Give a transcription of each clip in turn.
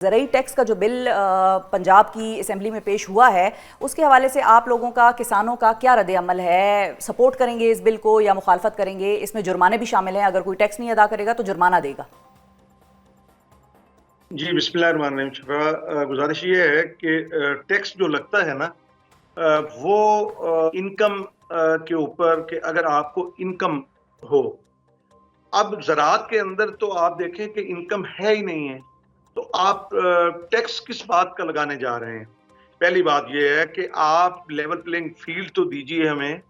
ज़रूरी टैक्स का जो बिल पंजाब की असेंबली में पेश हुआ है, उसके हवाले से आप लोगों का, किसानों का क्या रद्द-ए-अमल है? सपोर्ट करेंगे इस बिल को या मुखालफत करेंगे? इसमें जुर्माने भी शामिल हैं, अगर कोई टैक्स नहीं अदा करेगा तो जुर्माना देगा। जी बिस्मिल्लाहिर्रहमानिर्रहीम। शिफा, गुजारिश ये है कि टैक्स जो लगता है ना, वो इनकम के ऊपर, कि अगर आपको इनकम हो। अब ज़राअत के अंदर तो आप देखें कि इनकम है ही नहीं है, तो आप टैक्स किस बात का लगाने जा रहे हैं? पहली बात यह है कि आप लेवल प्लेइंग फील्ड तो दीजिए हमें।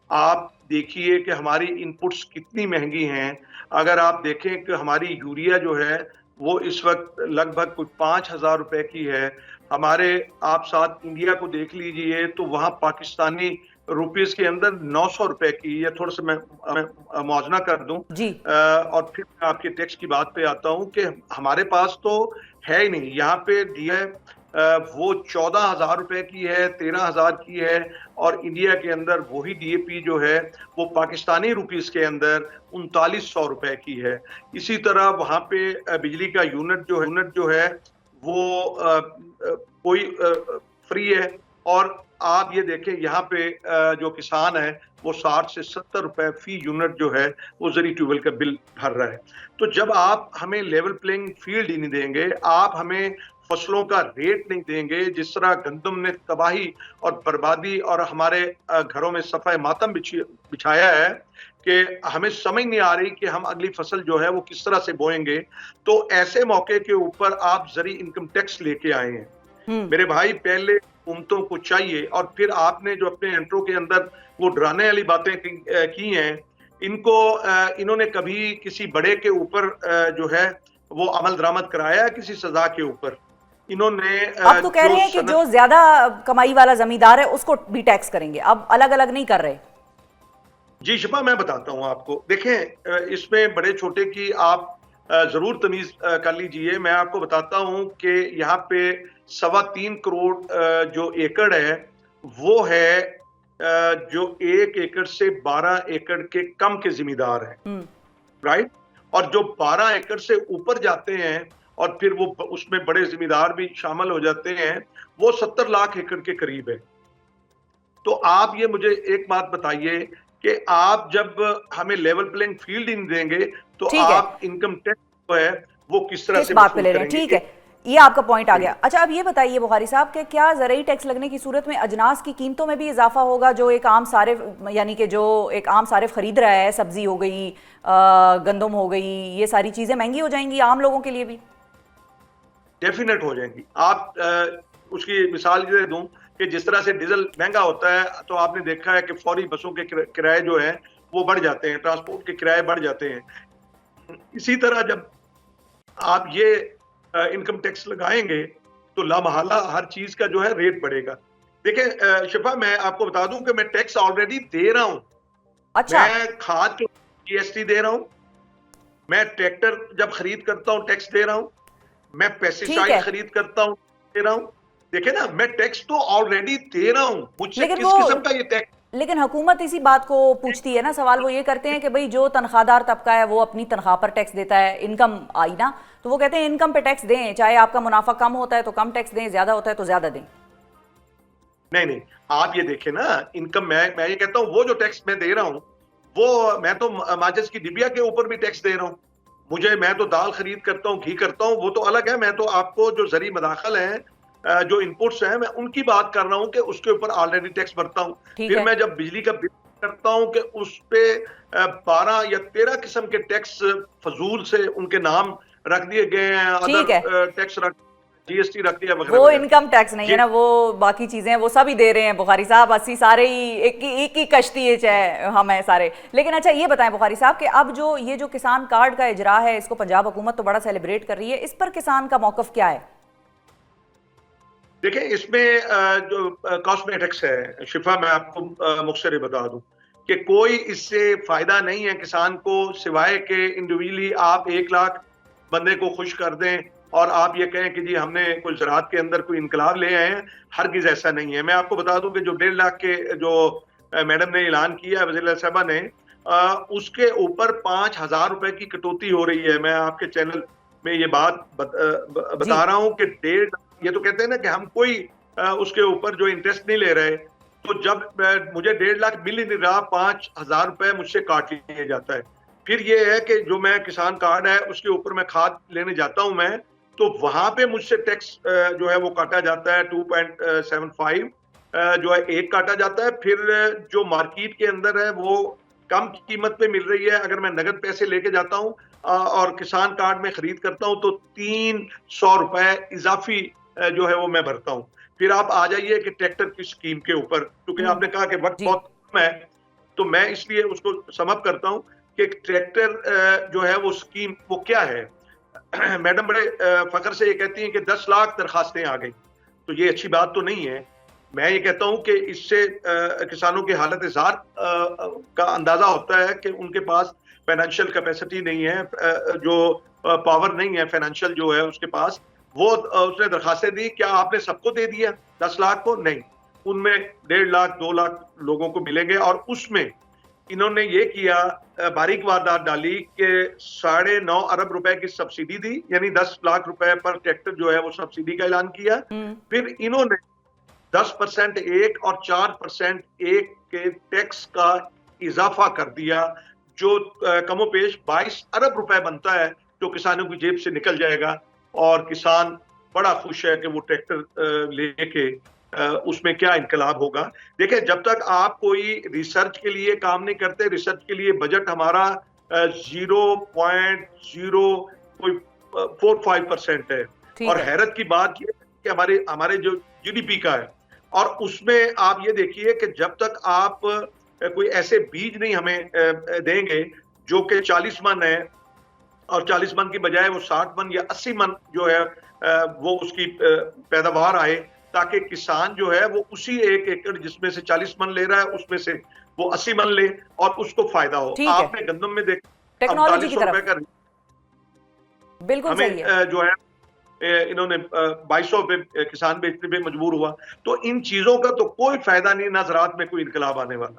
आप देखिए कि हमारी इनपुट्स कितनी महंगी हैं। अगर आप देखें कि हमारी यूरिया जो है वो इस वक्त लगभग कुछ 5,000 रुपए की है। हमारे, आप साथ इंडिया को देख लीजिए तो वहाँ पाकिस्तानी रुपीस के अंदर 900 रुपए की, या थोड़ा सा मैं मुआवजा कर दूं। जी। और फिर मैं आपके टैक्स की बात पे आता हूं कि हमारे पास तो है ही नहीं। यहाँ पे दिया है वो 14,000 रुपए की है, 13,000 की है। और इंडिया के अंदर वही डीएपी जो है वो पाकिस्तानी रुपीस के अंदर 3900 रुपए की है। इसी तरह वहां पे बिजली का यूनिट जो है वो कोई फ्री है। और आप ये देखें यहाँ पे जो किसान है वो 60 से 70 रुपए फी यूनिट जो है वो जरी ट्यूबवेल का बिल भर रहा है। तो जब आप हमें लेवल प्लेइंग फील्ड ही नहीं देंगे, आप हमें फसलों का रेट नहीं देंगे, जिस तरह गंदम ने तबाही और बर्बादी और हमारे घरों में सफाए मातम बिछाया है, कि हमें समझ नहीं आ रही कि हम अगली फसल जो है वो किस तरह से बोएंगे। तो ऐसे मौके के ऊपर आप जरी इनकम टैक्स लेके आए हैं। हम्म। मेरे भाई, पहले हुकूमतों को चाहिए, और फिर आपने जो अपने इंट्रो के अंदर वो डराने वाली बातें की हैं, इन्होंने कभी किसी बड़े के ऊपर जो है वो अमल दरामद कराया है किसी सजा के ऊपर? इन्होंने अब तो कह रहे हैं कि जो ज्यादा कमाई वाला जमींदार है उसको भी टैक्स करेंगे, अब अलग अलग नहीं कर रहे। जी शिपा, मैं बताता हूं आपको। देखें, इसमें बड़े छोटे की आप जरूर तमीज कर लीजिए। मैं आपको बताता हूं कि यहाँ पे 3.25 करोड़ जो एकड़ है वो है जो 1 एकड़ से 12 एकड़ के कम के जिम्मेदार हैं, राइट। और जो 12 एकड़ से ऊपर जाते हैं और फिर वो उसमें बड़े जिम्मेदार भी शामिल हो जाते हैं, वो 70 लाख एकड़ के करीब है। तो आप ये मुझे एक बात बताइए कि आप जब हमें लेवल प्लेइंग फील्ड ही नहीं देंगे तो ठीक है, आप इनकम टैक्स जो है वो किस तरह किस से बात पे वसूल ले रहे हैं? करेंगे? ठीक है, ये आपका पॉइंट आ गया। अच्छा, अब ये बताइए बुखारी साहब कि क्या ज़रूरी टैक्स लगने की सूरत में अजनास की कीमतों में भी इजाफा होगा? जो एक आम सारिफ, यानी कि जो एक आम सारिफ खरीद रहा है, सब्जी हो गई, गंदम हो गई, ये सारी चीज़ें महंगी हो जाएंगी आम लोगों के लिए भी? डेफिनेट हो जाएंगी। आप उसकी मिसाल ये दूं कि जिस तरह से डीजल महंगा होता है, तो आपने देखा है कि फौरी बसों के किराए जो है वो बढ़ जाते हैं, ट्रांसपोर्ट के किराए बढ़ जाते हैं। इसी तरह जब आप ये इनकम टैक्स लगाएंगे तो लामहला हर चीज का जो है रेट बढ़ेगा। देखिए शिफा, मैं आपको बता दूं कि मैं टैक्स ऑलरेडी दे रहा हूं। अच्छा। मैं खाद के जीएसटी दे रहा हूं, मैं ट्रैक्टर जब खरीद करता हूं टैक्स दे रहा हूं, मैं ठीक पेस्टिसाइड है, खरीद करता हूं दे रहा हूं। देखे ना, मैं टैक्स तो ऑलरेडी दे रहा हूं, मुझसे लेकिन किस वो किस्म का ये टैक्स? लेकिन हुकूमत इसी बात को पूछती है ना, सवाल वो ये करते हैं कि भाई जो तनख्वाहदार तबका है वो अपनी तनख्वाह पर टैक्स देता है, इनकम आई ना, तो वो कहते हैं इनकम पे टैक्स दें, चाहे आपका मुनाफा कम होता है तो कम टैक्स दें, ज्यादा होता है तो ज्यादा दें। नहीं नहीं, आप ये देखें ना, इनकम, मैं ये कहता हूं वो जो टैक्स मैं दे रहा हूं वो, मैं तो माचिस की डिबिया के ऊपर भी टैक्स दे रहा हूं। मैं तो दाल खरीद करता हूँ, घी करता हूँ, वो तो अलग है। मैं तो आपको जो जरी मदाखल है, जो इनपुट्स हैं, मैं उनकी बात कर रहा हूँ कि उसके ऊपर ऑलरेडी टैक्स भरता हूँ। ठीक फिर है। मैं जब बिजली का बिल करता हूँ कि उस पे 12 या 13 किस्म के टैक्स फजूल से उनके नाम रख दिए गए हैं, ठीक है, अदर टैक्स रख, जीएसटी रख दिया वगैरह वो वगैरह। इनकम टैक्स नहीं है ये ना, वो बाकी चीजें हैं, वो सभी दे रहे हैं बुखारी साहब, अस्सी सारे ही एक ही कश्ती है, चाहे हम हैं सारे। लेकिन अच्छा ये बताएं बुखारी साहब कि अब जो ये जो किसान कार्ड का इजरा है, इसको पंजाब हुकूमत तो बड़ा सेलिब्रेट कर रही है, इस पर किसान का मौकफ क्या है? देखें, इसमें जो कॉस्मेटिक्स है शिफा, मैं आपको मुख्तसर बता दूं कि कोई इससे फायदा नहीं है किसान को, सिवाय के इंडिविजुअली आप 1 लाख बंदे को खुश कर दें और आप ये कहें कि जी हमने कोई ज़राअत के अंदर कोई इनकलाब ले आए हैं। हरगिज़ ऐसा नहीं है। मैं आपको बता दूं कि जो 1.5 लाख के जो मैडम ने ऐलान किया है, वज़ीर साहबा ने, उसके ऊपर 5,000 रुपए की कटौती हो रही है। मैं आपके चैनल में ये बात बता रहा हूं कि 1.5, ये तो कहते हैं ना कि हम कोई उसके ऊपर जो इंटरेस्ट नहीं ले रहे, तो जब मुझे 1.5 लाख मिल ही नहीं रहा, 5,000 रुपए मुझसे काट लिया जाता है। फिर ये है कि जो मैं किसान कार्ड है उसके ऊपर मैं खाद लेने जाता हूं मैं, तो वहां पे मुझसे टैक्स जो है वो काटा जाता है 2.75 जो है एक काटा जाता है। फिर जो मार्केट के अंदर है वो कम कीमत पे मिल रही है, अगर मैं नगद पैसे लेके जाता हूँ और किसान कार्ड में खरीद करता हूँ तो 300 रुपए इजाफी जो है वो मैं भरता हूँ। फिर आप आ जाइए कि ट्रैक्टर की स्कीम के ऊपर, क्योंकि आपने कहा कि वक्त जी बहुत कम है, तो मैं इसलिए उसको समअप करता हूँ कि ट्रैक्टर जो है वो स्कीम वो क्या है। मैडम बड़े फख्र से ये कहती हैं कि 10 लाख दरखास्तें आ गई, तो ये अच्छी बात तो नहीं है। मैं ये कहता हूं कि इससे किसानों की हालत ज़ार का अंदाजा होता है कि उनके पास फाइनेंशियल कैपेसिटी नहीं है, जो पावर नहीं है फाइनेंशियल जो है उसके पास, वो उसने दरखास्तें दी। क्या आपने सबको दे दिया 10 लाख को? नहीं, उनमें 1.5 लाख 2 लाख लोगों को मिलेंगे। और उसमें इन्होंने ये किया, बारीक वारदात डाली कि 9.5 अरब रुपए की सब्सिडी दी, यानी 10 लाख रुपए पर ट्रैक्टर जो है वो सब्सिडी का ऐलान किया। फिर इन्होंने 10% एक और 4% एक के टैक्स का इजाफा कर दिया, जो कमोपेश 22 अरब रुपए बनता है, जो किसानों की जेब से निकल जाएगा और किसान बड़ा खुश है कि वो ट्रैक्टर लेके उसमें क्या इनकलाब होगा। देखिए, जब तक आप कोई रिसर्च के लिए काम नहीं करते, रिसर्च के लिए बजट हमारा 0.045% है। और हैरत की बात ये कि हमारे जो जीडीपी का है, और उसमें आप ये देखिए कि जब तक आप कोई ऐसे बीज नहीं हमें देंगे जो कि 40 मन है, और 40 मन की बजाय वो 60 मन या 80 मन जो है वो उसकी पैदावार आए, ताकि किसान जो है वो उसी 1 एकड़ जिसमें से 40 मन ले रहा है उसमें से वो 80 मन ले और उसको फायदा हो। आपने गंदम में देखा टेक्नोलॉजी की तरफ का बिल्कुल हमें सही है। जो है इन्होंने 2200 पे किसान बेचने पे मजबूर हुआ। तो इन चीजों का तो कोई फायदा नहीं, ना ज़राअत में कोई इनकलाब आने वाला है।